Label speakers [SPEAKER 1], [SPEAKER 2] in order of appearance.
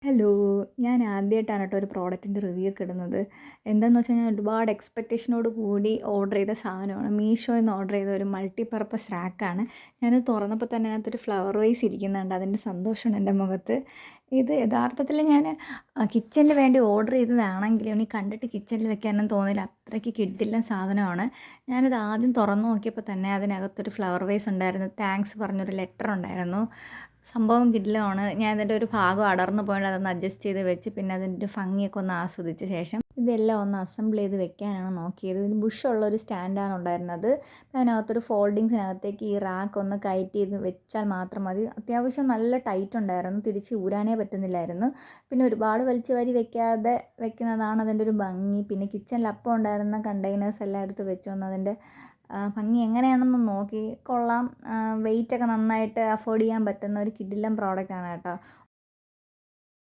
[SPEAKER 1] Hello! ഞാൻ ആദ്യമായിട്ടാണ് കേട്ടോ ഒരു പ്രോഡക്റ്റിൻ്റെ റിവ്യൂ ഒക്കെ ഇടുന്നത്. എന്താണെന്ന് വെച്ചാൽ ഞാൻ ഒരുപാട് എക്സ്പെക്റ്റേഷനോട് കൂടി ഓർഡർ ചെയ്ത സാധനമാണ്. മീഷോയിൽ നിന്ന് ഓർഡർ ചെയ്ത ഒരു മൾട്ടി പർപ്പസ് റാക്കാണ്. ഞാനത് തുറന്നപ്പോൾ തന്നെ അതിനകത്തൊരു ഫ്ലവർ വൈസ് ഇരിക്കുന്നുണ്ട്. അതിൻ്റെ സന്തോഷമാണ് എൻ്റെ മുഖത്ത്. ഇത് യഥാർത്ഥത്തിൽ ഞാൻ കിച്ചണിന് വേണ്ടി ഓർഡർ ചെയ്തതാണെങ്കിലും ഇനി കണ്ടിട്ട് കിച്ചണിൽ വെക്കാനൊന്നും തോന്നിയില്ല. അത്രയ്ക്ക് കിടിലൻ സാധനമാണ്. ഞാനിത് ആദ്യം തുറന്ന് നോക്കിയപ്പോൾ തന്നെ അതിനകത്തൊരു ഫ്ലവർ വൈസ് ഉണ്ടായിരുന്നു. താങ്ക്സ് പറഞ്ഞൊരു ലെറ്റർ ഉണ്ടായിരുന്നു. സംഭവം കിടിലമാണ്. ഞാൻ ഇതിൻ്റെ ഒരു ഭാഗം അടർന്നു പോയിട്ട് അതൊന്ന് അഡ്ജസ്റ്റ് ചെയ്ത് വെച്ച് പിന്നെ അതിൻ്റെ ഭംഗിയൊക്കെ ഒന്ന് ആസ്വദിച്ച ശേഷം ഇതെല്ലാം ഒന്ന് അസംബിൾ ചെയ്ത് വെക്കാനാണ് നോക്കിയത്. ഇതിന് ബുഷുള്ള ഒരു സ്റ്റാൻഡാണ് ഉണ്ടായിരുന്നത്. അതിനകത്തൊരു ഫോൾഡിങ്സിനകത്തേക്ക് ഈ റാക്ക് ഒന്ന് കയറ്റി ചെയ്ത് വെച്ചാൽ മാത്രം മതി. അത്യാവശ്യം നല്ല ടൈറ്റ് ഉണ്ടായിരുന്നു. തിരിച്ച് ഊരാനേ പറ്റുന്നില്ലായിരുന്നു. പിന്നെ ഒരുപാട് വലിച്ചു വാരി വെക്കാതെ വെക്കുന്നതാണ് അതിൻ്റെ ഒരു ഭംഗി. പിന്നെ കിച്ചണിൽ അപ്പം ഉണ്ടായിരുന്ന കണ്ടെയ്നേഴ്സ് എല്ലാം എടുത്ത് വെച്ചൊന്ന് അതിൻ്റെ ഭംഗി എങ്ങനെയാണെന്ന് നോക്കി. കൊള്ളാം. വെയിറ്റൊക്കെ നന്നായിട്ട് അഫോർഡ് ചെയ്യാൻ പറ്റുന്ന ഒരു കിടിലൻ പ്രോഡക്റ്റാണ് കേട്ടോ.